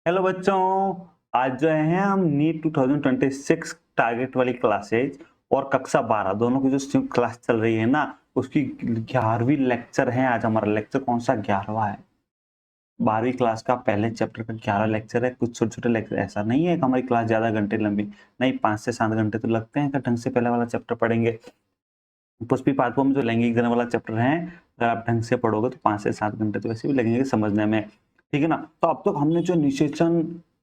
Hello बच्चों, आज जो है हम नीट 2026 टारगेट वाली क्लासेज और कक्षा 12 दोनों की जो क्लास चल रही है ना, उसकी 11वीं लेक्चर है। आज हमारा लेक्चर कौन सा 11वां है। 12वीं क्लास का पहले चैप्टर का 11 लेक्चर है। कुछ छोटे छोटे लेक्चर, ऐसा नहीं है कि हमारी क्लास ज्यादा घंटे लंबी, नहीं 5 से 7 घंटे तो लगते हैं। ढंग से पहले वाला चैप्टर पढ़ेंगे। पुष्पी पाठकों में जो लैंगिक धर्म वाला चैप्टर है, अगर आप ढंग से पढ़ोगे तो 5 से 7 घंटे तो वैसे भी लगेंगे समझने में। ठीक है ना। तो अब तक हमने जो निषेचन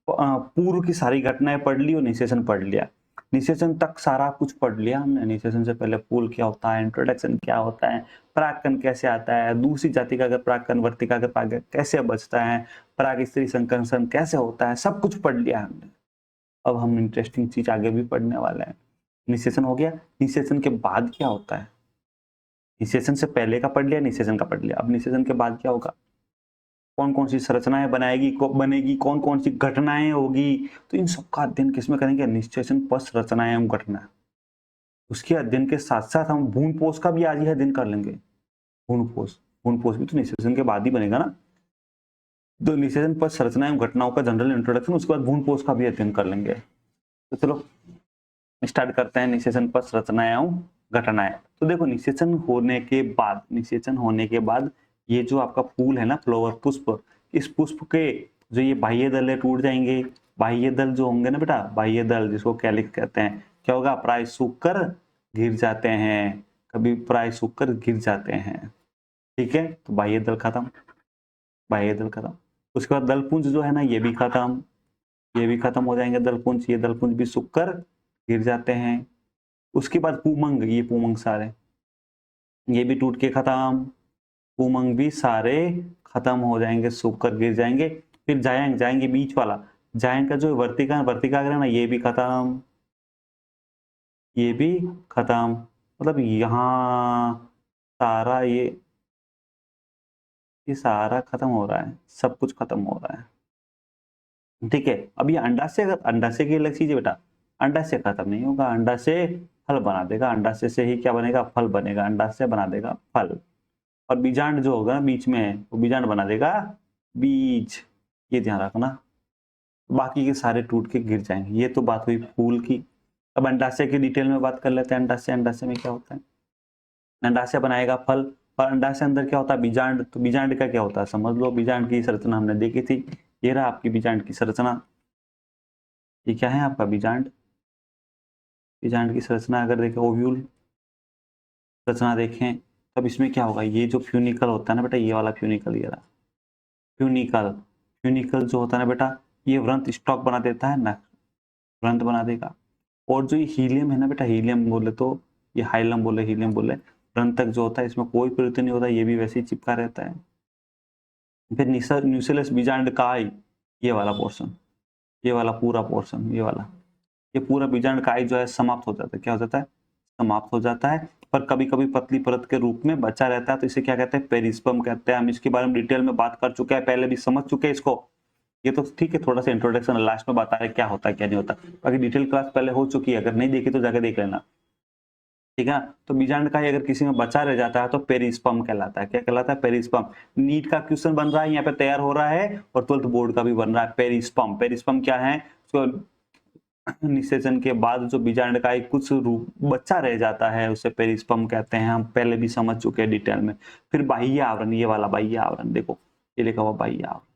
पूर्व की सारी घटनाएं पढ़ ली और निषेचन पढ़ लिया। निषेचन तक सारा कुछ पढ़ लिया हमने। निषेचन से पहले पूल क्या होता है, इंट्रोडक्शन क्या होता है, परागकण कैसे आता है, दूसरी जाति का अगर परागकण, वर्ती का अगर परागकण कैसे बचता है, पराग स्त्री संकर्षण कैसे होता है, सब कुछ पढ़ लिया हमने। अब हम इंटरेस्टिंग चीज आगे भी पढ़ने वाले हैं। निषेचन हो गया। निषेचन के बाद क्या होता है? निषेचन से पहले का पढ़ लिया, निषेचन का पढ़ लिया। अब निषेचन के बाद क्या होगा, कौन कौन सी संरचनाएं बनेगी, कौन कौन सी घटनाएं होगी, तो इन सब का अध्ययन किसमें करेंगे? निषेचन पश्च रचनाएं एवं घटना। उसके अध्ययन के साथ साथ हम भ्रूणपोष का भी आज ही अध्ययन कर लेंगे। भ्रूणपोष भी तो निषेचन के बाद ही बनेगा ना। तो निषेचन पश्च संरचना एवं घटनाओं का जनरल इंट्रोडक्शन, उसके बाद भ्रूणपोष का भी अध्ययन कर लेंगे। तो चलो स्टार्ट करते हैं। निषेचन पश्च रचनाएं एवं घटनाएं। तो देखो, निषेचन होने के बाद ये जो आपका फूल है ना, फ्लावर, पुष्प, इस पुष्प के जो ये बाह्य दल है टूट जाएंगे। बाह्य दल जो होंगे ना बेटा, बाह्य दल जिसको कैलिक्स कहते हैं, क्या होगा? प्राय सूख कर गिर जाते हैं। कभी प्राय सूख कर गिर जाते हैं। ठीक है, तो बाह्य दल खत्म, बाह्य दल खत्म। उसके बाद दलपुंज जो है ना, ये भी खत्म, ये भी खत्म हो जाएंगे दलपुंज। ये दलपुंज भी सूख कर गिर जाते हैं। उसके बाद पुमंग, ये पुमंग सारे, ये भी टूट के खत्म। पुमंग भी सारे खत्म हो जाएंगे, सूख कर गिर जाएंगे। फिर जायंग, जाएंगे बीच वाला, जायंग का जो वर्तिका वर्तिका है ना, ये भी खत्म, ये भी खत्म। मतलब यहाँ सारा ये सारा खत्म हो रहा है, सब कुछ खत्म हो रहा है। ठीक है। अब ये अंडाशय, अगर अंडाशय की अलग चीज है बेटा, अंडाशय खत्म नहीं होगा। अंडाशय फल बना देगा। अंडाशय से ही क्या बनेगा? फल बनेगा। अंडाशय बना देगा फल। और बीजांड जो होगा ना बीच में, वो बीजांड बना देगा बीज। ये ध्यान रखना। बाकी के सारे टूट के गिर जाएंगे। ये तो बात हुई फूल की। अब अंडाशय की डिटेल में बात कर लेते हैं। अंडाशय, अंडाशय में क्या होता है? अंडाशय बनाएगा फल। और अंडाशय अंदर क्या होता है? बीजांड। तो बीजांड का क्या होता है समझ लो। बीजांड की संरचना हमने देखी थी। ये रहा आपकी बीजांड की संरचना। ये क्या है आपका बीजांड? बीजांड की संरचना अगर देखें, ओव्यूल संरचना देखें, तब इसमें क्या होगा? ये जो फ्यूनिकल होता है ना बेटा, ये वाला फ्यूनिकल, ये रहा फ्यूनिकल। फ्यूनिकल जो होता है ना बेटा, ये व्रंत स्टॉक बना देता है ना, व्रंत बना देगा। और जो ये हीलियम है ना बेटा, हीलियम बोले तो ये हाइलम बोले, हीलियम बोले, व्रंत तक जो होता है इसमें कोई परिवर्तन नहीं होता, ये भी वैसे ही चिपका रहता है। फिर न्यूक्लियस बीजांड काय, ये वाला पोर्शन, ये वाला पूरा पोर्शन, ये वाला, ये पूरा बीजांड काय जो है समाप्त हो जाता है। क्या हो जाता है? समाप्त हो जाता है। पर कभी कभी पतली परत के रूप में बचा रहता है, तो इसे क्या कहते हैं? पेरिस्पर्म कहते हैं। हम इसके बारे में डिटेल में बात कर चुके हैं, पहले भी समझ चुके हैं इसको। ये तो ठीक है, थोड़ा सा इंट्रोडक्शन लास्ट में बता रहे क्या होता है क्या नहीं होता। बाकी डिटेल क्लास पहले हो चुकी है, अगर नहीं देखी तो जाके देख लेना। ठीक है। तो बीजांड का ही अगर किसी में बचा रह जाता है तो पेरिस्पर्म कहलाता है। क्या कहलाता है? पेरिस्पर्म। नीट का क्वेश्चन बन रहा है, यहाँ पे तैयार हो रहा है, और 12th बोर्ड का भी बन रहा है। पेरिस्पर्म, पेरिस्पर्म क्या है? तो निषेचन के बाद जो बीजांड का एक कुछ रूप बच्चा रह जाता है, उसे पेरिस्पर्म कहते हैं। हम पहले भी समझ चुके हैं डिटेल में। फिर बाह्य आवरण, ये वाला बाह्य आवरण देखो, ये लिखा हुआ बाह्य आवरण।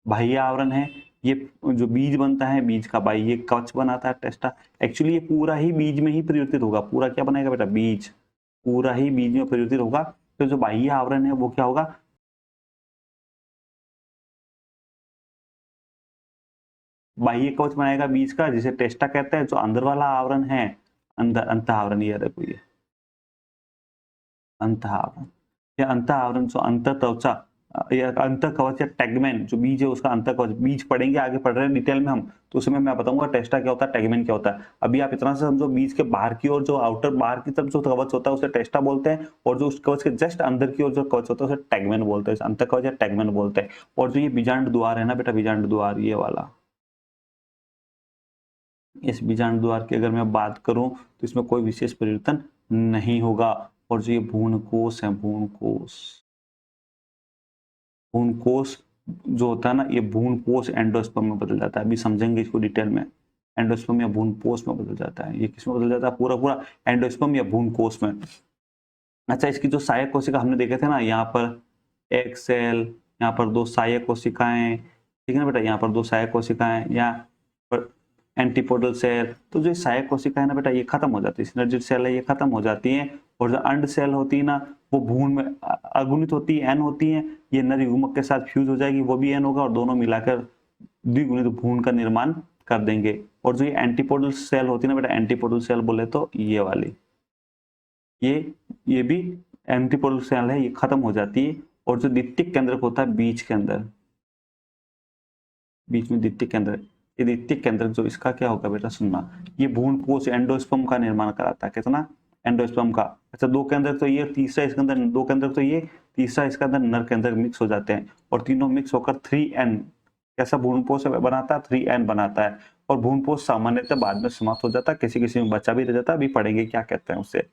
बाह्य आवरण है ये, जो बीज बनता है, बीज का बाह्य कवच बनाता है टेस्टा। एक्चुअली ये पूरा ही बीज में ही परिवर्तित होगा। पूरा क्या बनाएगा बेटा? बीज। पूरा ही बीज में परिवर्तित होगा। तो जो बाह्य आवरण है वो क्या होगा? बाह्य कवच बनाएगा बीज का, जिसे टेस्टा कहते हैं। जो अंदर वाला आवरण है, अंदर अंत आवरण, ये देखो, ये अंत आवरण, या अंत आवरण जो अंत त्वचा या अंत कवच या टैगमेन, जो बीज है उसका अंत कवच। बीज पढ़ेंगे, आगे पढ़ रहे हैं डिटेल में हम, तो उसमें मैं बताऊंगा टेस्टा क्या होता है, टैगमेन क्या होता है। अभी आप इतना से समझो, बीज के बाहर की ओर जो आउटर बाहर की तरफ जो कवच होता है उसे टेस्टा बोलते हैं, और जो उस कवच के जस्ट अंदर की ओर जो कवच होता है उसे टैगमेन बोलते हैं, अंत कवच या टैगमेन बोलते हैं। और जो ये बीजांड द्वार है ना बेटा, बीजांड द्वार, ये वाला, इस बीजांड द्वार की अगर मैं बात करूं तो इसमें कोई विशेष परिवर्तन नहीं होगा। और जो ये भ्रूणकोश है, भ्रूणकोश, भ्रूणकोश जो होता है ना, ये भ्रूण कोष एंडोस्पर्म में बदल जाता है। अभी समझेंगे इसको डिटेल में। एंडोस्पर्म या भ्रूण कोष में बदल जाता है। ये किस में बदल जाता है? पूरा पूरा एंडोस्पर्म या भ्रूण कोष में। अच्छा, इसकी जो सहायक कोशिका हमने देखे थे ना, यहाँ पर एक सेल, यहाँ पर 2 सहायक कोशिकाएं, ठीक है ना बेटा, यहाँ पर 2 सहायक कोशिकाएं, यहाँ पर एंटीपोडल सेल। तो जो सहायक कोशिका है ना बेटा, ये खत्म हो जाती है, सिनर्जिड सेल है, ये खत्म हो जाती है। और जो अंड सेल होती है ना, वो भ्रूण में अगुणित होती है, एन होती है, ये नर युग्मक के साथ फ्यूज हो जाएगी, वो भी एन होगा, और दोनों मिलाकर द्विगुणित भ्रूण का निर्माण कर देंगे। और जो ये एंटीपोडल सेल होती है ना बेटा, एंटीपोडल सेल बोले तो ये वाली, ये भी एंटीपोडल सेल है, ये खत्म हो जाती है। और जो द्वितीयक केंद्रक होता है बीच के अंदर, बीच में द्वितीयक केंद्रक, ये द्वितीयक केंद्रक जो इसका क्या होगा बेटा, सुनना, ये भ्रूण कोष एंडोस्पर्म का निर्माण कराता है। कितना? एंडोस्पर्म का। अच्छा, 2 केंद्रक तो ये, तीसरा इसके अंदर 2 केंद्रक तो ये, तीसरा इसके अंदर नर केंद्रक मिक्स हो जाते हैं, और तीनों मिक्स होकर 3N कैसा भ्रूणपोष बनाता है? 3N बनाता है। और भ्रूणपोष सामान्यतः बाद में समाप्त हो जाता है, किसी किसी में बचा भी रह जाता है, अभी पढ़ेंगे क्या कहते हैं उससे,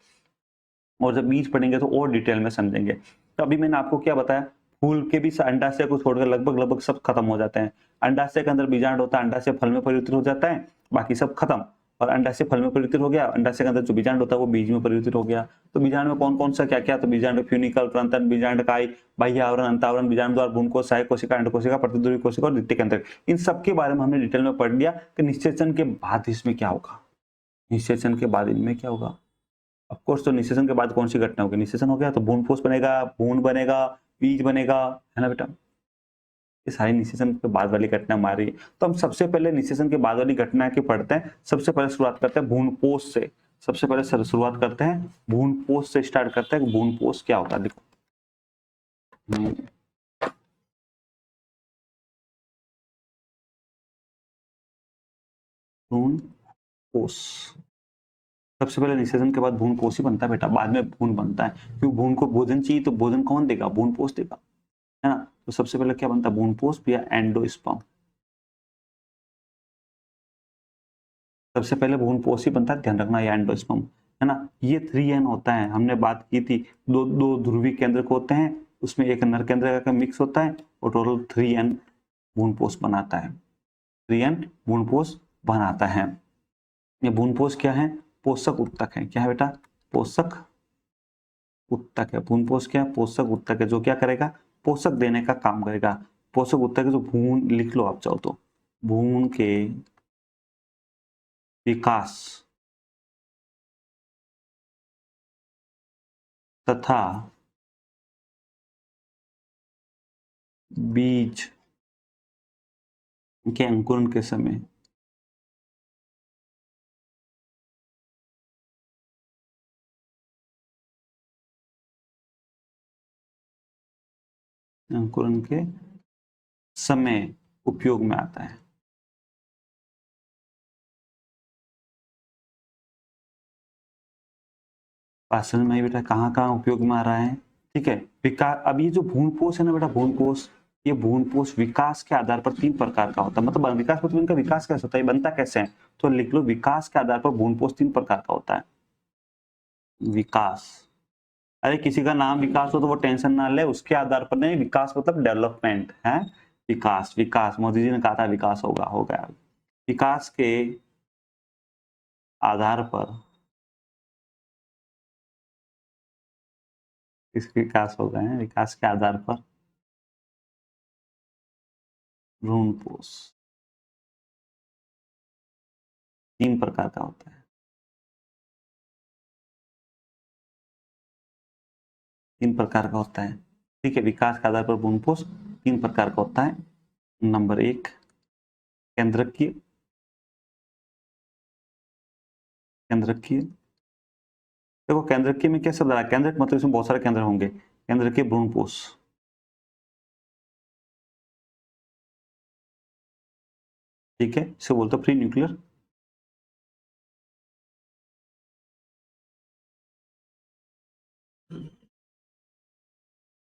और जब बीज पढ़ेंगे तो और डिटेल में समझेंगे। तो अभी मैंने आपको क्या बताया, फूल के भी अंडाशय को छोड़कर लगभग सब खत्म हो जाते हैं। अंडाशय के अंदर बीजांड होता है, अंडाशय फल में परिवर्तित हो जाता है, बाकी सब खत्म। और अंडाशय फल में परिवर्तित हो गया, अंडाशय के अंदर जो बीजांड होता है वो बीज में परिवर्तित हो गया। तो बीजांड में कौन कौन सा क्या क्या? तो बीजांड फ्यूनिकल, प्रंतन, बीजांड काई, बाह्य आवरण, अंतावरण, बीजांड द्वार, भ्रूणकोष, सहायक कोशिका, अंडकोशिका, प्रतिध्रुवी कोशिका और द्वितीयक केंद्रक। इन सब के बारे में हमने डिटेल में पढ़ लिया कि निषेचन के बाद इसमें क्या होगा, निषेचन के बाद इनमें क्या होगा। ऑफ कोर्स, तो निषेचन के बाद कौन सी घटना होगी? निषेचन हो गया तो भ्रूणपोष बनेगा, भ्रूण बनेगा, बीज बनेगा, है ना बेटा। ये सारी निषेचन के बाद वाली घटना हमारी। तो हम सबसे पहले निषेचन के बाद वाली घटना की पढ़ते हैं। सबसे पहले शुरुआत करते हैं भ्रूणपोष से। सबसे पहले शुरुआत करते हैं भ्रूणपोष से, स्टार्ट करते हैं। भ्रूणपोष क्या होता है देखो। भ्रूणपोष, सबसे पहले निषेचन के बाद भ्रूणपोष ही बनता है बेटा, बाद में भ्रूण बनता है। क्योंकि भ्रूण को भोजन चाहिए, तो भोजन कौन देगा? भ्रूणपोष देगा, है ना। तो सबसे पहले क्या बनता है? भ्रूणपोष या एंडोस्पर्म। सबसे पहले भ्रूणपोष ही बनता है, ध्यान रखना, या एंडोस्पर्म, है ना। ये 3N होता है, हमने बात की थी, दो ध्रुवी केंद्रक होते हैं, उसमें एक नर केंद्रक का मिक्स होता है, और टोटल 3N भ्रूणपोष बनाता है। 3N भ्रूणपोष बनाता है। ये भ्रूणपोष क्या है? पोषक उत्तक है। क्या है बेटा? पोषक उत्तक है। भ्रूणपोष क्या है? पोषक उत्तक है, जो क्या करेगा? पोषक देने का काम करेगा। पोषक उत्तक है जो भ्रूण, लिख लो आप चाहो तो, भ्रूण के विकास तथा बीज के अंकुरण के समय अंकुरण के समय उपयोग में आता है। पाचन में बेटा कहाँ कहाँ उपयोग में आ रहा है? ठीक है, विकास। अब ये जो भ्रूणपोष है ना बेटा, भ्रूणपोष, ये भ्रूणपोष विकास के आधार पर 3 प्रकार का होता है। मतलब विकास मतलब इनका विकास कैसे होता है, बनता कैसे है? तो लिख लो, विकास के आधार पर भ्रूणपोष 3 प्रकार का होता है। विकास, अरे किसी का नाम विकास हो तो वो टेंशन ना ले, उसके आधार पर नहीं। विकास मतलब डेवलपमेंट है। विकास, विकास मोदी जी ने कहा था विकास होगा, हो गया। विकास के आधार पर किसके विकास हो गए हैं? विकास के आधार पर भ्रूणपोष 3 प्रकार का होता है। 3 प्रकार का होता है, ठीक है। विकास के आधार पर भ्रूणपोष 3 प्रकार का होता है। नंबर 1 केंद्रकीय, केंद्रकीय। देखो केंद्रकीय में क्या शब्द आ रहा है? केंद्रक मतलब इसमें बहुत सारे केंद्र होंगे। केंद्रकीय भ्रूणपोष, ठीक है, इसे बोलते हैं प्री न्यूक्लियर।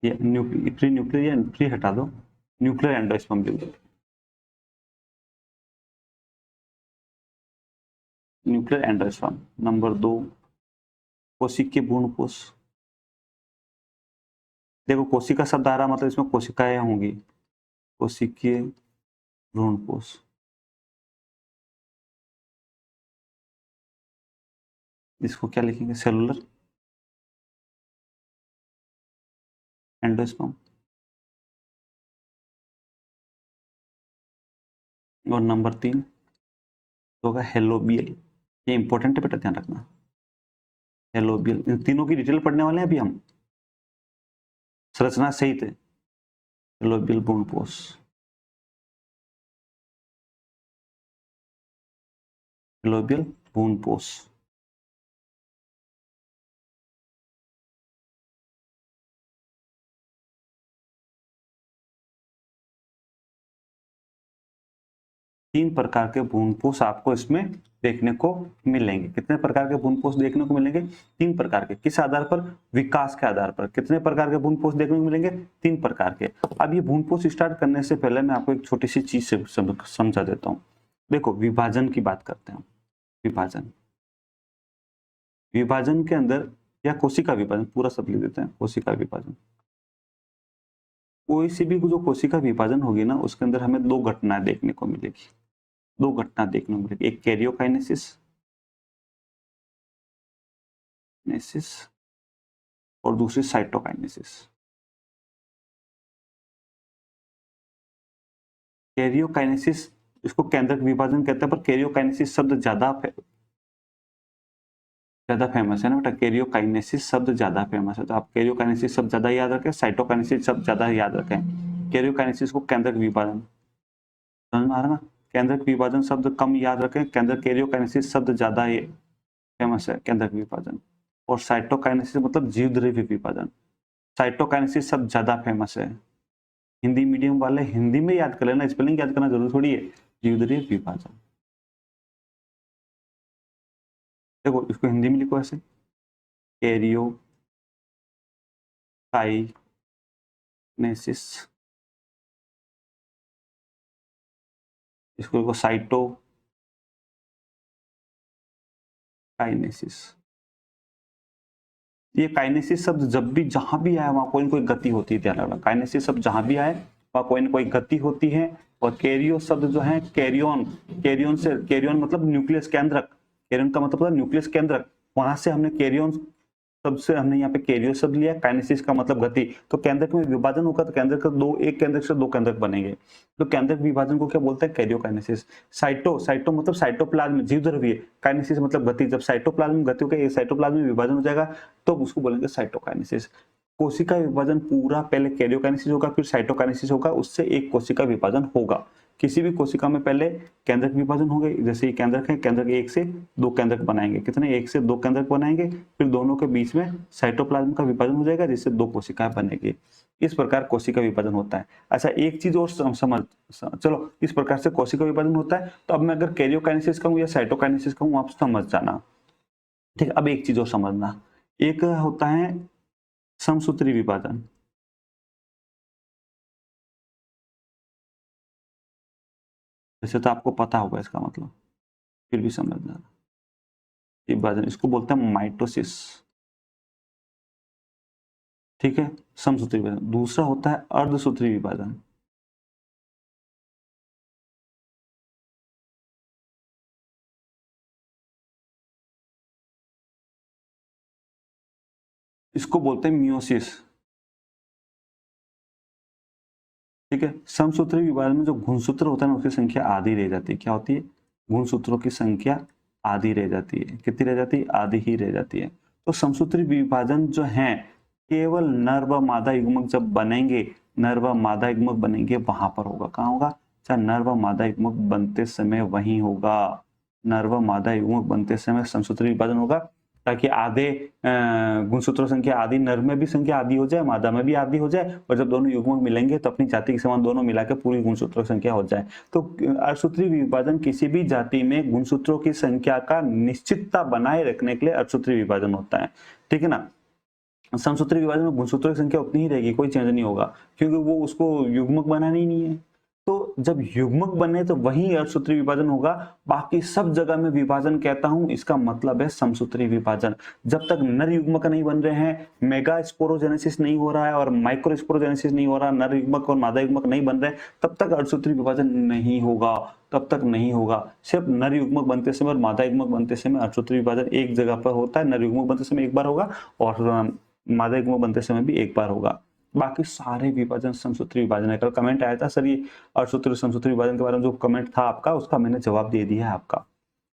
ये प्री न्यूक्लियर या प्री हटा दो, न्यूक्लियर एंडोस्पर्म लिख दो। Nuclear endosperm. नंबर 2 कोशिकीय भ्रूणपोष। देखो कोशिका शब्द आ रहा मतलब इसमें कोशिकाएं होंगी, कोशिकीय भ्रूणपोष। इसको क्या लिखेंगे? Cellular endosperm. और नंबर 3 होगा हेलोबियल। ये इंपॉर्टेंट है बेटा, ध्यान रखना। हेलोबियल, इन तीनों की डिटेल पढ़ने वाले हैं अभी हम, संरचना सहित। हेलोबियल भ्रूणपोष, हेलोबियल भ्रूणपोष। तीन प्रकार के भ्रूणपोष आपको इसमें देखने को मिलेंगे। कितने प्रकार के भ्रूणपोष देखने को मिलेंगे? 3 प्रकार के। किस आधार पर? विकास के आधार पर। कितने प्रकार के भ्रूणपोष देखने को मिलेंगे? 3 प्रकार के। अब ये भ्रूणपोष स्टार्ट करने से पहले मैं आपको एक छोटी सी चीज से समझा देता हूँ। देखो, विभाजन की बात करते हैं। विभाजन, विभाजन के अंदर या कोशिका विभाजन, पूरा सब लिख देते हैं, कोशिका विभाजन। कोई सी भी जो कोशिका विभाजन होगी ना, उसके अंदर हमें 2 घटनाएं देखने को मिलेगी। 2 घटना देखने को मिलेगी, एक कैरियोकाइनेसिस और दूसरी साइटोकाइनेसिस। कैरियोकाइनेसिस, इसको केंद्रक विभाजन कहते हैं, पर कैरियोकाइनेसिस शब्द ज्यादा फेमस है ना बेटा। कैरियोकाइनेसिस शब्द ज्यादा फेमस है, तो आप कैरियोकाइनेसिस शब्द ज्यादा याद रखें, साइटोकाइनेसिस शब्द ज्यादा याद रखें। कैरियोकाइनेसिस को केंद्रक विभाजन, समझ में आ रहा ना? केंद्रक विभाजन शब्द कम याद रखें, कैरियोकाइनेसिस शब्द ज्यादा फेमस है, केंद्रक विभाजन। और साइटोकाइनेसिस मतलब जीवद्रव्य विभाजन। साइटोकाइनेसिस शब्द ज्यादा फेमस है। हिंदी मीडियम वाले हिंदी में याद कर लेना, स्पेलिंग याद करना जरूरी थोड़ी है। जीवद्रव्य विभाजन, देखो इसको हिंदी में लिखो ऐसे, कैरियोकाइनेसिस, इसको लिखो साइटोकाइनेसिस। ये काइनेसिस शब्द जब भी जहां भी आए वहां कोई ना कोई गति होती है, ध्यान रखना। काइनेसिस शब्द जहां भी आए वहां कोई ना कोई गति होती है। और कैरियो शब्द जो है, कैरियन, कैरियन मतलब न्यूक्लियस केंद्रक। कैरियन का मतलब होता है न्यूक्लियस केंद्रक। वहां से हमने कैरियन शब्द से हमने यहाँ पे कैरियो शब्द लिया। काइनेसिस का मतलब गति। तो केंद्रक में विभाजन होगा तो केंद्रक का एक केंद्रक से 2 केंद्रक बनेंगे, तो केंद्रक विभाजन को क्या बोलते हैं? कैरियोकाइनेसिस। साइटो मतलब साइटोप्लाज्म, जीवद्रव्य। काइनेसिस मतलब गति। जब साइटोप्लाज्म में गति होगी, साइटोप्लाज्म में विभाजन हो जाएगा, तो उसको बोलेंगे साइटोकाइनेसिस। कोशिका विभाजन पूरा पहले कैरियोकाइनेसिस होगा, फिर साइटोकाइनेसिस होगा, उससे एक कोशिका विभाजन होगा। किसी भी कोशिका में पहले केंद्रक विभाजन होंगे, जैसे ये केंद्रक है, केंद्रक 1 से 2 केंद्रक बनाएंगे। कितने? 1 से 2 केंद्रक बनाएंगे, फिर दोनों के बीच में साइटोप्लाज्म का विभाजन हो जाएगा, जिससे 2 कोशिकाएं बनेगी। इस प्रकार कोशिका विभाजन होता है। अच्छा, एक चीज और समझ, चलो इस प्रकार से कोशिका विभाजन होता है। तो अब मैं अगर कैरियोकाइनेसिस कहूं या साइटोकाइनेसिस कहूं, आप समझ जाना, ठीक है। अब एक चीज और समझना, एक होता है समसूत्री विभाजन। वैसे तो आपको पता होगा इसका मतलब, फिर भी समझना। विभाजन, इसको बोलते हैं माइटोसिस, ठीक है, समसूत्री विभाजन। दूसरा होता है अर्धसूत्री विभाजन। इसको बोलते हैं मियोसिस, ठीक है। समसूत्री विभाजन में जो गुणसूत्र होता है ना, उसकी संख्या आधी रह जाती है। क्या होती है? गुणसूत्रों की संख्या आधी रह जाती है। कितनी रह जाती है? आधी ही रह जाती है। तो समसूत्री विभाजन जो है, केवल नर व मादा युग्मक जब बनेंगे, नर व मादा युग्मक बनेंगे, वहां पर होगा। कहाँ होगा? चाहे नर व मादा युग्मक बनते समय वहीं होगा। नर व मादा युग्मक बनते समय समसूत्री विभाजन होगा, ताकि आधे गुणसूत्रों संख्या आधी, नर में भी संख्या आधी हो जाए, मादा में भी आधी हो जाए, और जब दोनों युग्मक मिलेंगे तो अपनी जाति के समान दोनों मिलाकर पूरी गुणसूत्रों संख्या हो जाए। तो अर्धसूत्री विभाजन किसी भी जाति में गुणसूत्रों की संख्या का निश्चितता बनाए रखने के लिए अर्धसूत्री विभाजन होता है, ठीक है ना। समसूत्री विभाजन में गुणसूत्रों की संख्या उतनी ही रहेगी, कोई चेंज नहीं होगा, क्योंकि वो उसको युग्मक बनाना ही नहीं है। तो तो जब युग्मक बने तो वही अर्धसूत्री विभाजन होगा, बाकी सब जगह में विभाजन कहता हूं, इसका मतलब है समसूत्री विभाजन। जब तक नर युग्मक नहीं बन रहे हैं, मेगा स्पोरोजेनेसिस नहीं हो रहा है और माइक्रो स्पोरोजेनेसिस नहीं हो रहा, नर युग्मक और मादा युग्मक नहीं बन रहे, तब तक अर्धसूत्री विभाजन नहीं होगा, तब तक नहीं होगा। सिर्फ नर युग्मक बनते समय और मादा युग्मक बनते समय अर्धसूत्री विभाजन एक जगह पर होता है, नर युग्मक बनते समय एक बार होगा और मादा युग्मक बनते समय भी एक बार होगा। बाकी सारे विभाजन समसूत्री विभाजन है। कल कमेंट आया था सर ये अर्धसूत्री समसूत्री विभाजन के बारे में जो कमेंट था आपका, उसका मैंने जवाब दे दिया है। आपका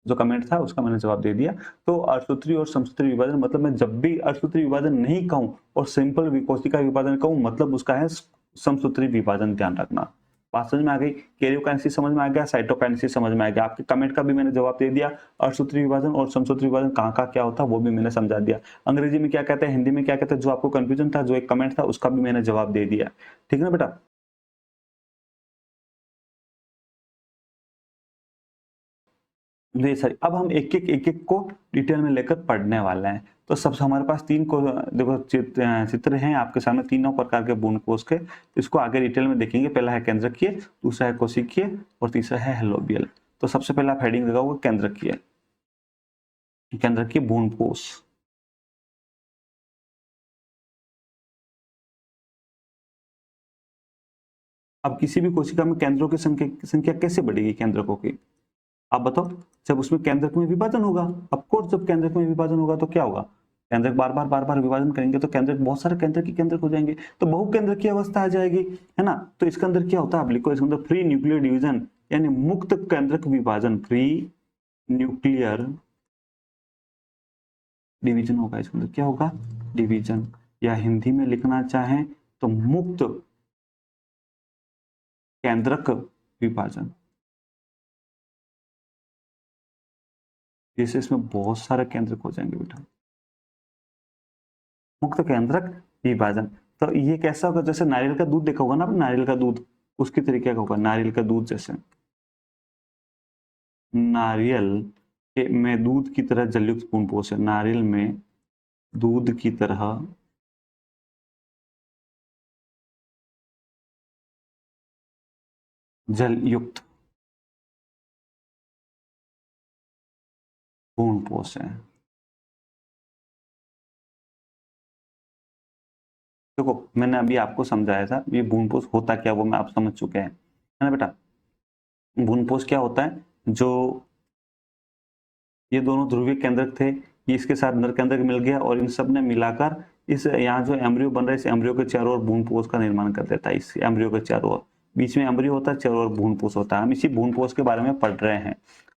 जो कमेंट था उसका मैंने जवाब दे दिया। तो अर्धसूत्री और समसूत्री विभाजन मतलब मैं जब भी अर्धसूत्री विभाजन नहीं कहूं और सिंपल कोशिका विभाजन कहूं, मतलब उसका है समसूत्री विभाजन। ध्यान रखना, बात समझ में आ गई। कैरियोकाइनेसिस समझ में आ गया, साइटोकाइनेसिस समझ में आ गया। आपके कमेंट का भी मैंने जवाब दे दिया। अर्धसूत्री विभाजन और समसूत्री विभाजन कहाँ का क्या होता है वो भी मैंने समझा दिया। अंग्रेजी में क्या कहते हैं, हिंदी में क्या कहते हैं, जो आपको कंफ्यूजन था, जो एक कमेंट था, उसका भी मैंने जवाब दे दिया। ठीक है ना बेटा। जी सर, अब हम एक एक को डिटेल में लेकर पढ़ने वाले हैं। तो सबसे हमारे पास तीन को देखो चित्र हैं आपके सामने, तीनों प्रकार के बूंद कोष के। इसको आगे डिटेल में देखेंगे। पहला है केंद्रकीय, दूसरा है कोशिकीय और तीसरा है हेलोबियल। तो सबसे पहला आप हेडिंग लगाओगे केंद्रकीय, केंद्रकीय बूंद कोष। अब किसी भी कोशिका में केंद्रों की संख्या कैसे बढ़ेगी केंद्रकों की, आप बताओ। जब उसमें केंद्रक में विभाजन होगा। ऑफ कोर्स जब केंद्रक में विभाजन होगा तो क्या होगा, केंद्रक बार बार विभाजन करेंगे तो केंद्रक बहुत सारे केंद्रक हो जाएंगे, तो बहुकेंद्रक की अवस्था आ जाएगी, है ना। तो इसके अंदर क्या होता है, आप लिखो इसके अंदर फ्री न्यूक्लियर डिवीजन, यानी मुक्त केंद्रक विभाजन, फ्री न्यूक्लियर डिवीजन होगा। इसके अंदर क्या होगा, डिवीजन, या हिंदी में लिखना चाहें तो मुक्त केंद्रक विभाजन। जैसे इसमें बहुत सारे केंद्रक हो जाएंगे बेटा, मुक्त केंद्रक विभाजन। तो ये कैसा होगा, जैसे नारियल का दूध देखा होगा ना, नारियल का दूध उसकी तरीके का होगा। नारियल का दूध जैसे, नारियल के में दूध की तरह जलयुक्त पुंपोष है, नारियल में दूध की तरह जलयुक्त पुंपोष है। देखो मैंने अभी आपको समझाया था ये भ्रूणपोष होता क्या, वो मैं आप समझ चुके हैं, है ना बेटा। भ्रूणपोष क्या होता है, जो ये दोनों ध्रुवीय केंद्रक थे, ये इसके साथ नर केंद्रक मिल गया और इन सब ने मिलाकर इस यहाँ जो एम्ब्रियो बन रहा है, इस एम्ब्रियो के चारों ओर भ्रूणपोष का निर्माण कर देता है। इस एम्ब्रियो के चारों ओर, बीच में एम्ब्रियो होता है, चारों ओर भ्रूणपोष होता है। हम इसी भ्रूणपोष के बारे में पढ़ रहे हैं,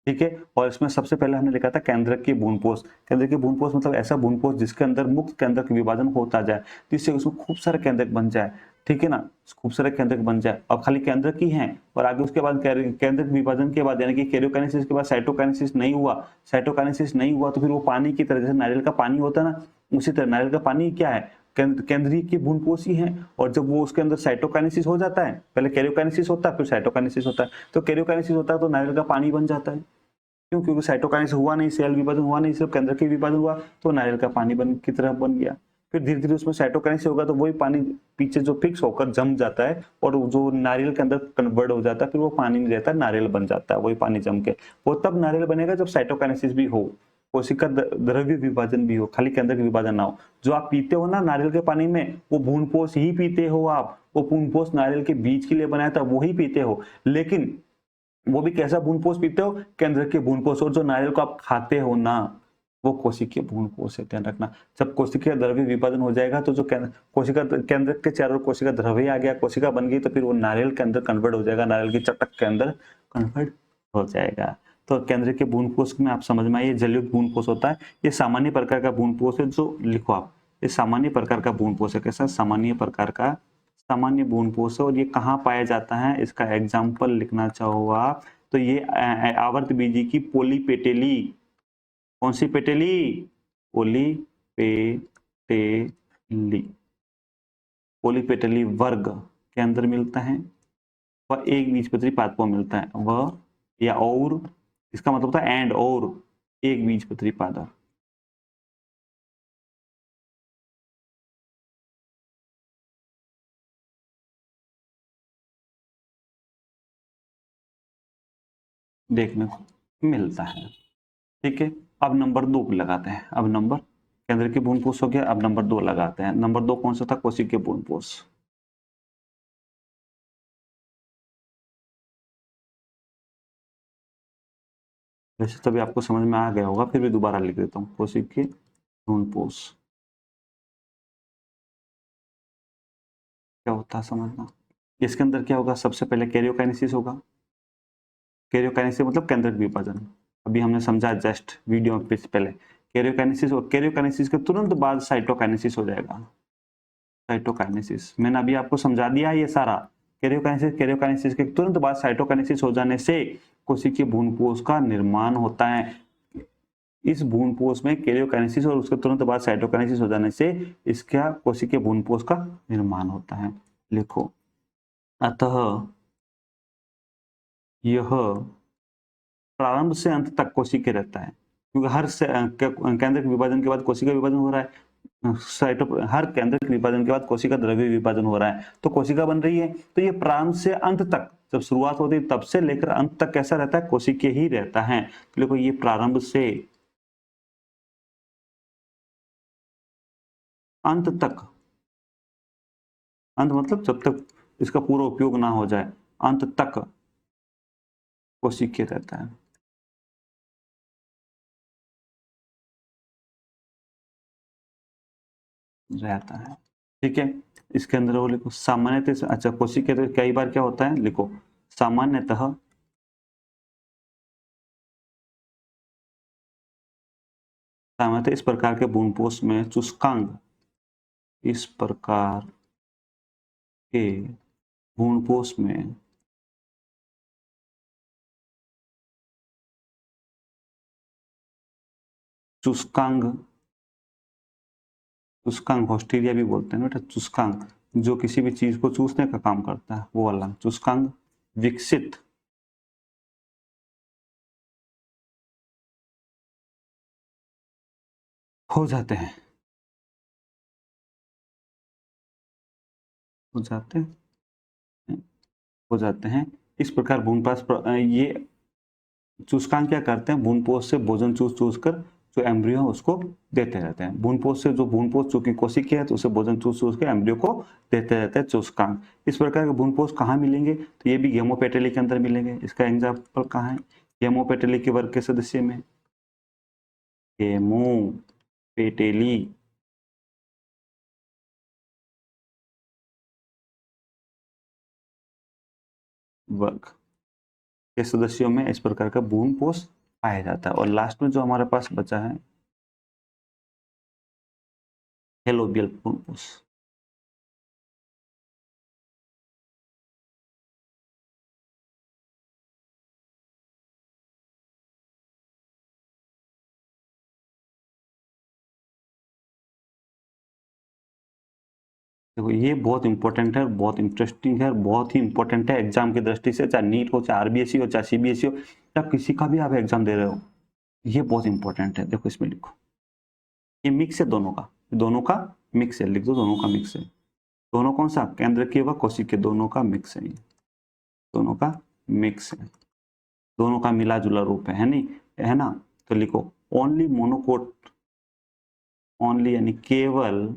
ठीक है। और इसमें सबसे पहले हमने लिखा था केंद्रक की भ्रूणपोष। केंद्रक की भ्रूणपोष मतलब ऐसा भ्रूणपोष जिसके अंदर मुक्त केंद्रक विभाजन होता जाए, जिससे उसमें खूब सारे केंद्रक बन जाए, ठीक है ना, खूब सारे केंद्रक बन जाए। और खाली केंद्रक ही हैं और आगे उसके बाद केंद्रक विभाजन के बाद यानी कि कैरियोकाइनेसिस के बाद साइटोकाइनेसिस नहीं हुआ, साइटोकाइनेसिस नहीं हुआ तो फिर वो पानी की तरह, जैसे नारियल का पानी होता है ना, उसी तरह नारियल का पानी क्या है, केंद्रीय की भ्रूणपोष ही है। और जब वो उसके अंदर साइटोकाइनेसिस हो जाता है, पहले कैरियोकाइनेसिस होता है फिर साइटोकाइनेसिस होता है, तो कैरियोकाइनेसिस होता है तो नारियल का पानी बन जाता है। क्यों, क्योंकि साइटोकाइनेसिस हुआ नहीं, सेल विभाजन हुआ नहीं, सिर्फ केंद्र के विभाजन हुआ, तो नारियल का पानी बन की तरह बन गया। फिर धीरे धीरे उसमें साइटोकाइनेसिस होगा तो वही पानी पीछे जो फिक्स होकर जम जाता है और जो नारियल के अंदर कन्वर्ट हो जाता है, फिर वो पानी नहीं रहता, नारियल बन जाता है, वही पानी जम के। वो तब नारियल बनेगा जब साइटोकाइनेसिस भी हो, कोशिका द्रव्य विभाजन भी हो, खाली केंद्र के विभाजन ना हो। जो आप पीते हो ना नारियल के पानी में, वो भ्रूणपोष ही पीते हो आप, वो भ्रूणपोष नारियल के बीज के लिए बनाया था वो ही पीते हो। लेकिन वो भी कैसा भ्रूणपोष पीते हो, केंद्र के भ्रूणपोष। और जो नारियल को आप खाते हो ना, वो कोशिकीय भ्रूणपोष है, ध्यान रखना। जब कोशिकीय द्रव्य विभाजन हो जाएगा तो जो कोशिका केंद्र के चारों कोशिका द्रव्य आ गया, कोशिका बन गई, तो फिर वो नारियल के अंदर कन्वर्ट हो जाएगा, नारियल की चटक के अंदर कन्वर्ट हो जाएगा। तो केंद्र के भ्रूणपोष में आप समझ में आइए, जलयुक्त भ्रूणपोष होता है। ये सामान्य प्रकार का भ्रूणपोष है, जो लिखो आप, ये सामान्य प्रकार का भ्रूणपोष है। कैसा, सामान्य प्रकार का, सामान्य भ्रूणपोष है। और ये कहाँ पाया जाता है, इसका एग्जाम्पल लिखना चाहो आप तो ये आवर्त बीजी की पोलीपेटेली, कौन सी पेटेली, पोलीपेटेली, पोलीपेटेली वर्ग के अंदर मिलता है। वह एक बीजपत्री पादपों मिलता है, वह या और, इसका मतलब होता है एंड और, एक बीजपत्री पादप। देखने को मिलता है। ठीक है, अब नंबर 2 लगाते हैं। अब नंबर केंद्र की भ्रूणपोष हो गया, अब नंबर 2 लगाते हैं। नंबर 2 कौन सा था? कोशिकीय भ्रूणपोष। वैसे तभी आपको समझ में आ गया होगा, फिर भी दोबारा लिख देता हूँ, कोशिकीय भ्रूणपोष क्या होता है समझना। इसके अंदर क्या होगा? सबसे पहले कैरियोकाइनेसिस होगा। कैरियोकाइनेसिस मतलब केंद्रक विभाजन, अभी हमने समझा जस्ट वीडियो में पहले। कैरियोकाइनेसिस, और कैरियोकाइनेसिस के तुरंत बाद साइटोकाइनेसिस हो जाएगा। साइटोकाइनेसिस मैंने अभी आपको समझा दिया ये सारा। कैरियोकाइनेसिस के तुरंत बाद साइटोकाइनेसिस हो जाने से कोशिकीय भ्रूणपोष का निर्माण होता है। इस भ्रूणपोष में कैरियोकाइनेसिस और उसके तुरंत बाद साइटोकाइनेसिस हो जाने से इसका कोशिकीय भ्रूणपोष का निर्माण होता है। लिखो, अतः यह प्रारंभ से अंत तक कोशिकीय रहता है, क्योंकि हर केंद्रक विभाजन के बाद कोशिका विभाजन हो रहा है। हर केंद्रक विभाजन के बाद कोशिका द्रव्य विभाजन हो रहा है, तो कोशिका बन रही है। तो ये प्रारंभ से अंत तक, जब शुरुआत होती है तब से लेकर अंत तक कैसा रहता है? कोशिकीय ही रहता है। तो देखो, ये प्रारंभ से अंत तक, अंत मतलब जब तक इसका पूरा उपयोग ना हो जाए, अंत तक कोशिकीय रहता है। रहता है, ठीक है। इसके अंदर वो लिखो, सामान्यतः, अच्छा कोशिकीय तो कई बार क्या होता है, लिखो सामान्यतः इस प्रकार के भ्रूणपोष में चुस्कांग, इस प्रकार के भ्रूणपोष में चुस्कांग, चुस्कांग हॉस्टेरिया भी बोलते हैं बेटा, चुस्कांग जो किसी भी चीज को चूसने का काम करता है, वो वाला चुस्कांग विकसित हो जाते हैं, हो जाते हैं, हो जाते हैं। इस प्रकार भ्रूणपोष ये चूसकांग क्या करते हैं? भ्रूणपोष से भोजन चूस चूस कर जो एम्ब्रियो है उसको देते रहते हैं। भ्रूणपोष से जो भ्रूणपोष चूंकि कोशिकीय है तो उसे भोजन चूस चूस के एम्ब्रियो को देते रहते हैं चूसकांग। इस प्रकार के भ्रूणपोष कहाँ मिलेंगे? तो ये भी गेमोपेटेली के अंदर मिलेंगे। इसका एग्जाम्पल कहाँ है? गेमोपेटेली के वर्ग के सदस्य में, गेमोपेटेली वर्ग के सदस्यों में इस प्रकार का भ्रूणपोष पाया जाता है। और लास्ट में जो हमारे पास बचा है हेलोबियल भ्रूणपोष। देखो, ये बहुत इंपॉर्टेंट है, बहुत इंटरेस्टिंग है, बहुत ही इंपॉर्टेंट है एग्जाम की दृष्टि से, चाहे नीट हो, चाहे आरबीएससी हो, चाहे सीबीएसई हो, चाहे किसी का भी आप एग्जाम दे रहे हो, ये बहुत इंपॉर्टेंट है। देखो इसमें लिखो, ये मिक्स है दोनों का, दोनों का मिक्स है, लिख दो दोनों का मिक्स है। दोनों कौन सा? केंद्रकीय व कोशिकीय, दोनों का मिक्स है, ये दोनों का मिक्स है, दोनों का मिला जुला रूप है नहीं, है ना। तो लिखो ओनली मोनोकोट, ओनली यानी केवल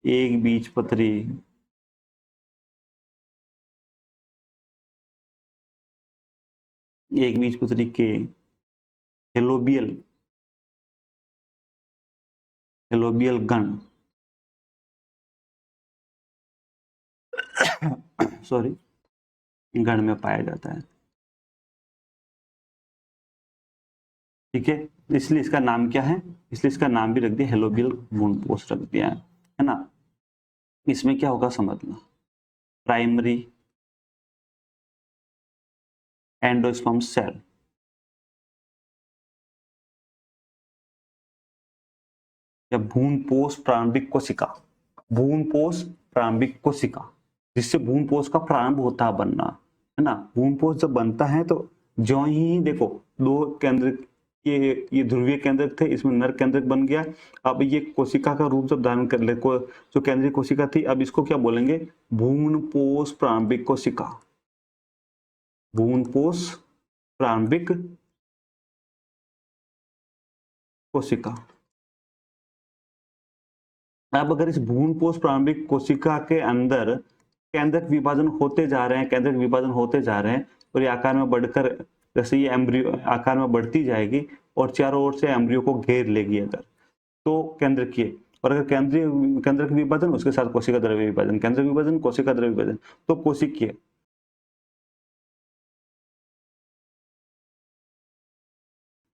एक बीजपत्री, एक बीजपत्री के हेलोबियल, हेलोबियल गण सॉरी गण में पाया जाता है। ठीक है, इसलिए इसका नाम क्या है? इसलिए इसका नाम भी रख दिया हेलोबियल भ्रूणपोष रख दिया है ना। इसमें क्या होगा समझना, प्राइमरी एंडोस्पर्म सेल, या भ्रूणपोष प्रारंभिक कोशिका, भ्रूणपोष प्रारंभिक कोशिका, जिससे भ्रूणपोष का प्रारंभ होता है बनना, है ना। भ्रूणपोष जब बनता है तो जो ही देखो, दो केंद्र ये ध्रुवीय केंद्रक थे, इसमें नर केंद्रक बन गया। अब ये कोशिका का रूप जब धारण कर ले, जो केंद्रीय कोशिका थी, अब इसको क्या बोलेंगे? भ्रूणपोष प्रारंभिक कोशिका, भ्रूणपोष प्रारंभिक कोशिका। अब अगर इस भ्रूणपोष प्रारंभिक कोशिका के अंदर केंद्रक विभाजन होते जा रहे हैं, केंद्रक विभाजन होते जा रहे हैं और ये आकार में बढ़कर, जैसे ये एम्ब्रियो आकार में बढ़ती जाएगी और चारों ओर से एम्ब्रियो को घेर लेगी अगर, तो केंद्रकीय, और अगर केंद्रक विभाजन उसके साथ कोशिका द्रव्य विभाजन, केंद्रक विभाजन कोशिका द्रव्य विभाजन, तो कोशिकीय।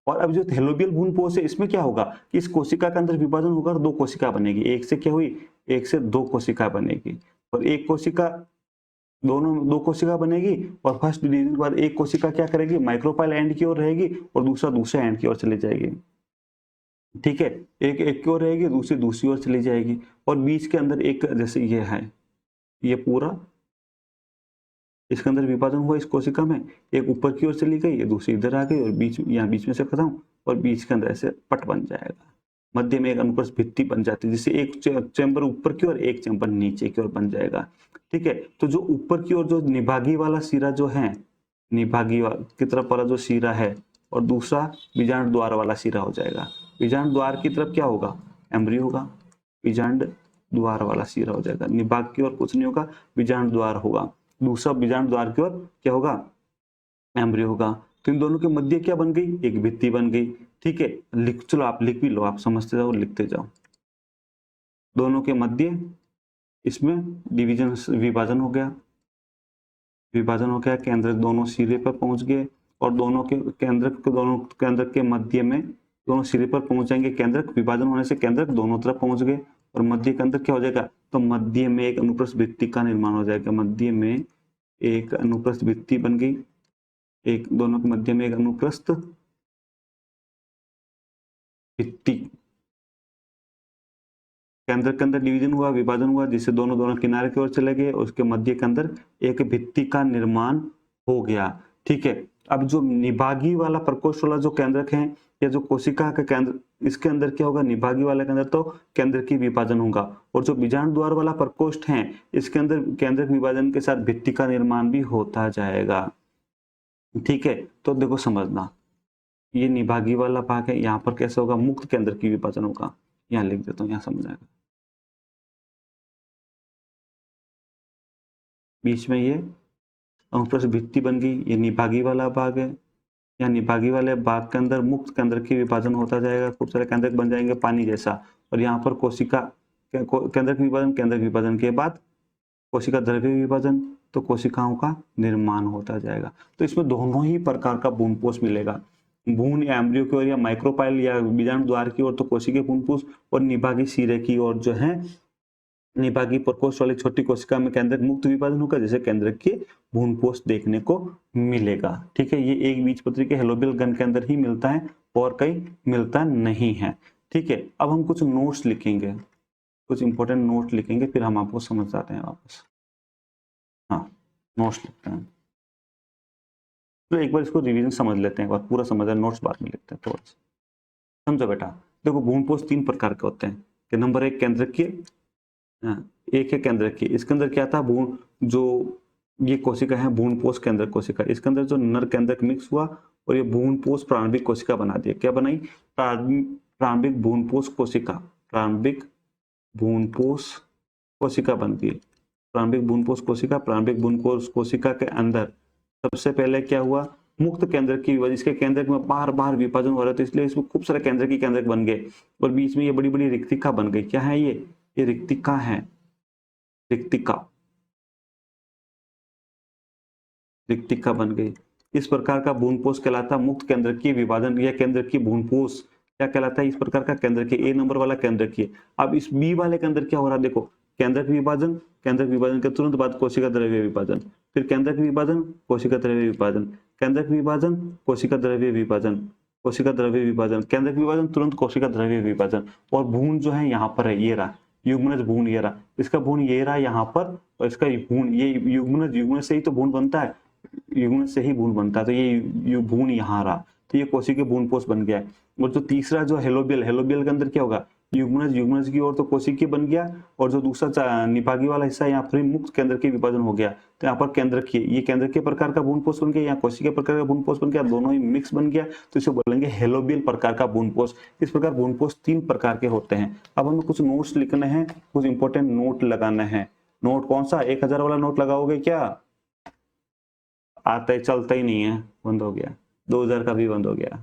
और अब जो थैलोपियल भ्रूणपोष है इसमें क्या होगा कि इस कोशिका के अंदर विभाजन होगा और दो कोशिका बनेगी, एक से क्या हुई, एक से दो कोशिका बनेगी, और एक कोशिका, दोनों दो कोशिका बनेगी और फर्स्ट डिवीजन के बाद एक कोशिका क्या करेगी, माइक्रोपाइल एंड की ओर रहेगी और दूसरा दूसरे एंड की ओर चली जाएगी। ठीक है, एक एक की ओर रहेगी, दूसरी दूसरी ओर चली जाएगी, और बीच के अंदर एक, जैसे ये है, ये पूरा इसके अंदर विभाजन हुआ इस कोशिका में, एक ऊपर की ओर चली गई, ये दूसरी इधर आ गई और बीच, यहाँ बीच में से खत्म, और बीच के अंदर ऐसे पट बन जाएगा, मध्य में एक अनुप्रस्थ भित्ति बन जाती है, जिससे एक चैम्बर ऊपर की ओर, एक चैम्बर नीचे की ओर बन जाएगा। ठीक है, तो जो ऊपर की ओर जो निभागी वाला सिरा जो है, निभागी की तरफ वाला जो सिरा है, और दूसरा बीजांड द्वार वाला सिरा हो जाएगा। बीजांड द्वार की तरफ क्या होगा, एम्ब्रियो होगा, बीजांड द्वार वाला सिरा हो जाएगा। निभाग की ओर कुछ नहीं होगा, बीजांड द्वार होगा, दूसरा बीजांड द्वार की ओर क्या होगा, एम्ब्रियो होगा। तो इन दोनों के मध्य क्या बन गई, एक भित्ति बन गई। ठीक है, चलो आप लिख भी लो, आप समझते जाओ, लिखते जाओ। दोनों के मध्य इसमें डिवीजन, विभाजन हो गया, विभाजन हो गया, केंद्र दोनों सिरे पर पहुंच गए, और दोनों के दोनों केंद्र के मध्य में दोनों सिरे पर पहुंच जाएंगे। केंद्रक विभाजन होने से केंद्रक दोनों तरफ पहुंच गए, और मध्य के अंदर क्या हो जाएगा, तो मध्य में एक अनुप्रस्थ भित्ति का निर्माण हो जाएगा। मध्य में एक अनुप्रस्थ भित्ति बन गई, एक दोनों के मध्य में एक अनुप्रस्थ भित्ति, केंद्र के अंदर डिवीजन हुआ, विभाजन हुआ, जिससे दोनों दोनों किनारे की ओर चले गए, उसके मध्य के अंदर एक भित्ति का निर्माण हो गया। ठीक है, अब जो निभागी वाला प्रकोष्ठ वाला जो केंद्रक है, या जो कोशिका का केंद्र, इसके अंदर क्या होगा, निभागी वाले के अंदर तो केंद्र की विभाजन होगा, और जो बीजांड द्वार वाला प्रकोष्ठ है, इसके अंदर केंद्रक विभाजन के साथ भित्ति का निर्माण भी होता जाएगा। ठीक है, तो देखो समझना, ये निभागी वाला भाग है, यहाँ पर कैसे होगा, मुक्त केंद्र की विभाजन होगा। यहाँ लिख देता हूँ, यहाँ समझ आएगा। बीच में ये अनुप्रस्थ भित्ति बन गई, ये निभागी वाला भाग है। यहाँ निभागी वाले भाग के अंदर मुक्त केंद्र की विभाजन होता जाएगा, खूब सारे केंद्रक बन जाएंगे पानी जैसा, और यहाँ पर कोशिका केंद्रक विभाजन, केंद्रक विभाजन के बाद कोशिका द्रव्य विभाजन, तो कोशिकाओं का निर्माण होता जाएगा। तो इसमें दोनों ही प्रकार का भ्रूणपोष मिलेगा, भ्रूण या एम्ब्रियो की ओर, या माइक्रोपाइल या बीजाणु द्वार की ओर तो कोशिकीय भ्रूणपोष, और निभागी सिरे की ओर जो है, निभागी प्रकोष्ठ वाली छोटी कोशिका में केंद्रक मुक्त विभाजन होगा, जैसे केंद्रक के भ्रूणपोष देखने को मिलेगा। ठीक है, ये एक बीजपत्री के हेलोबियल गण के अंदर ही मिलता है, और कहीं मिलता नहीं है। ठीक है, अब हम कुछ नोट्स लिखेंगे, कुछ इंपॉर्टेंट नोट लिखेंगे, फिर हम आपको समझ आते हैं वापस। हाँ, नोट्स लिखते हैं, तो एक बार इसको रिवीजन समझ लेते हैं, एक बार पूरा समझ है, नोट्स बाद में लिखते हैं थोड़ा सा। समझो बेटा, देखो भ्रूणपोष 3 प्रकार के होते हैं, कि नंबर 1 केंद्रकीय, एक है केंद्रकीय, इसके अंदर क्या था, भ्रूण, जो ये कोशिका है भ्रूणपोष केंद्रक कोशिका, इसके अंदर जो नर केंद्रक मिक्स हुआ और ये भ्रूणपोष प्रारंभिक कोशिका बना दिया। क्या बनाई, प्रारंभिक भ्रूणपोष कोशिका, प्रारंभिक भ्रूणपोष कोशिका बन गई। प्रारंभिक भ्रूणपोष कोशिका, प्रारंभिक भ्रूणपोष कोशिका के अंदर सबसे पहले क्या हुआ, मुक्त केंद्र की वजह, इसके केंद्रक में बार बार विभाजन हो रहा था, इसलिए इसमें खूब सारे केंद्रक बन गए, और बीच में ये बड़ी बड़ी रिक्तिका बन गई। क्या है ये रिक्तिका है, रिक्तिका बन गई। इस प्रकार का भ्रूणपोष कहलाता मुक्त केंद्र की विभाजन, या केंद्र की भ्रूणपोष क्या कहलाता है, इस प्रकार का केंद्र की, ए नंबर वाला केंद्र की। अब इस बी वाले के अंदर क्या हो रहा है, देखो, केंद्रक विभाजन, केंद्रक विभाजन के तुरंत बाद कोशिका द्रव्य विभाजन, फिर केंद्रक विभाजन, कोशिका द्रव्य विभाजन, केंद्रक विभाजन, कोशिका द्रव्य विभाजन, कोशिका द्रव्य विभाजन, केंद्रक विभाजन, तुरंत कोशिका द्रव्य विभाजन। और भ्रूण जो है यहाँ पर है, ये रहा युग्मनज भ्रूण, ये रहा, इसका भ्रूण ये रहा यहाँ पर, और इसका भ्रूण ये युग्मनज से ही तो भ्रूण बनता है, युग्मनज से ही भ्रूण बनता है, तो ये भ्रूण यहाँ रहा, तो ये कोशिकीय भ्रूणपोष बन गया है। और जो तीसरा जो हेलोबियल के अंदर क्या होगा, युग्मनज युग्मनज की ओर तो कोशिकीय बन गया, और जो दूसरा निभागी वाला हिस्सा यहाँ पर मुक्त केंद्र की विभाजन हो गया, तो यहाँ पर केंद्रकीय, ये केंद्रकीय प्रकार का भ्रूणपोष बन गया, यहाँ कोशिकीय प्रकार का भ्रूणपोष बन गया, दोनों ही मिक्स बन गया, तो इसे बोलेंगे हेलोबियल प्रकार का भ्रूणपोष। इस प्रकार भ्रूणपोष 3 प्रकार के होते हैं। अब हमें कुछ नोट्स लिखने हैं, कुछ इंपॉर्टेंट नोट लगाना है। नोट कौन सा? 1000 वाला नोट लगाओगे क्या? आता ही चलता ही नहीं है, बंद हो गया। 2000 का भी बंद हो गया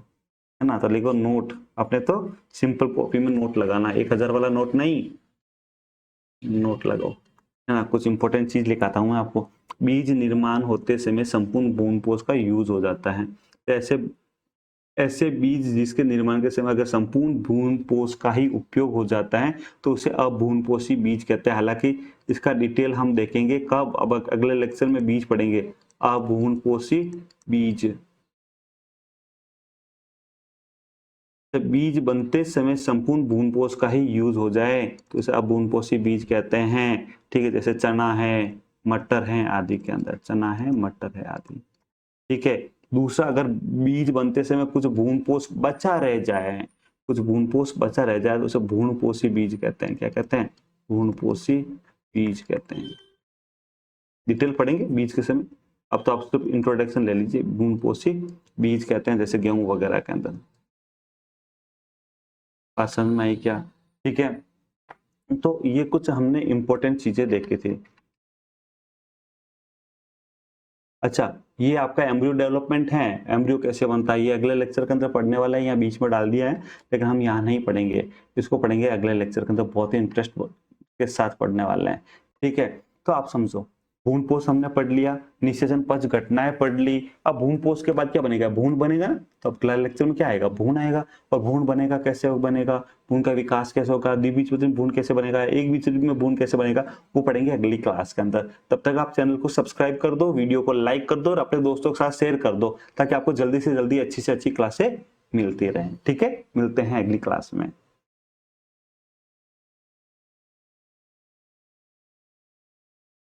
है ना। तो लिखो नोट, अपने तो सिंपल कॉपी में नोट लगाना, 1000 वाला नोट नहीं, नोट लगाओ है ना। कुछ इंपॉर्टेंट चीज लिखाता हूँ मैं आपको। बीज निर्माण होते समय संपूर्ण भ्रूणपोष का यूज हो जाता है। तो ऐसे बीज जिसके निर्माण के समय अगर संपूर्ण भ्रूणपोष का ही उपयोग हो जाता है तो उसे अभ्रूणपोषी बीज कहते हैं। हालांकि इसका डिटेल हम देखेंगे कब, अब अगले लेक्चर में बीज पढ़ेंगे, अभ्रूणपोषी बीज। बीज बनते समय संपूर्ण भ्रूणपोष का ही यूज हो जाए तो इसे अभ्रूणपोषी बीज कहते हैं। ठीक है, जैसे चना है, मटर है आदि के अंदर, चना है, मटर है आदि। ठीक है। दूसरा, अगर बीज बनते समय कुछ भ्रूणपोष बचा रह जाए, कुछ भ्रूणपोष बचा रह जाए तो उसे भ्रूणपोषी बीज कहते हैं। क्या कहते हैं? भ्रूणपोषी बीज कहते हैं। डिटेल पढ़ेंगे बीज के समय, अब तो आप सिर्फ इंट्रोडक्शन ले लीजिए। भ्रूणपोषी बीज कहते हैं, जैसे गेहूं वगैरह के अंदर। बात समझ में आई क्या? ठीक है, तो ये कुछ हमने इंपॉर्टेंट चीजें देखी थी। अच्छा, ये आपका एम्ब्रियो डेवलपमेंट है, एम्ब्रियो कैसे बनता है ये अगले लेक्चर के अंदर पढ़ने वाला है, यहाँ बीच में डाल दिया है, लेकिन हम यहाँ नहीं पढ़ेंगे, इसको पढ़ेंगे अगले लेक्चर के अंदर, बहुत ही इंटरेस्ट के साथ पढ़ने वाले हैं। ठीक है, तो आप समझो, भ्रूणपोष हमने पढ़ लिया, निषेचन पक्ष घटनाएं पढ़ ली। अब भ्रूणपोष के बाद क्या बनेगा? भ्रूण बनेगा ना, तो अब अगले लेक्चर में क्या आएगा? भ्रूण आएगा। और भ्रूण बनेगा, कैसे बनेगा, भ्रूण का विकास कैसे होगा, द्विबीजपत्री भ्रूण कैसे बनेगा, एक बीजपत्री में भ्रूण कैसे बनेगा, वो पढ़ेंगे अगली क्लास के अंदर। तब तक आप चैनल को सब्सक्राइब कर दो, वीडियो को लाइक कर दो और अपने दोस्तों के साथ शेयर कर दो, ताकि आपको जल्दी से जल्दी अच्छी से अच्छी क्लासें मिलती रहें। ठीक है, मिलते हैं अगली क्लास में।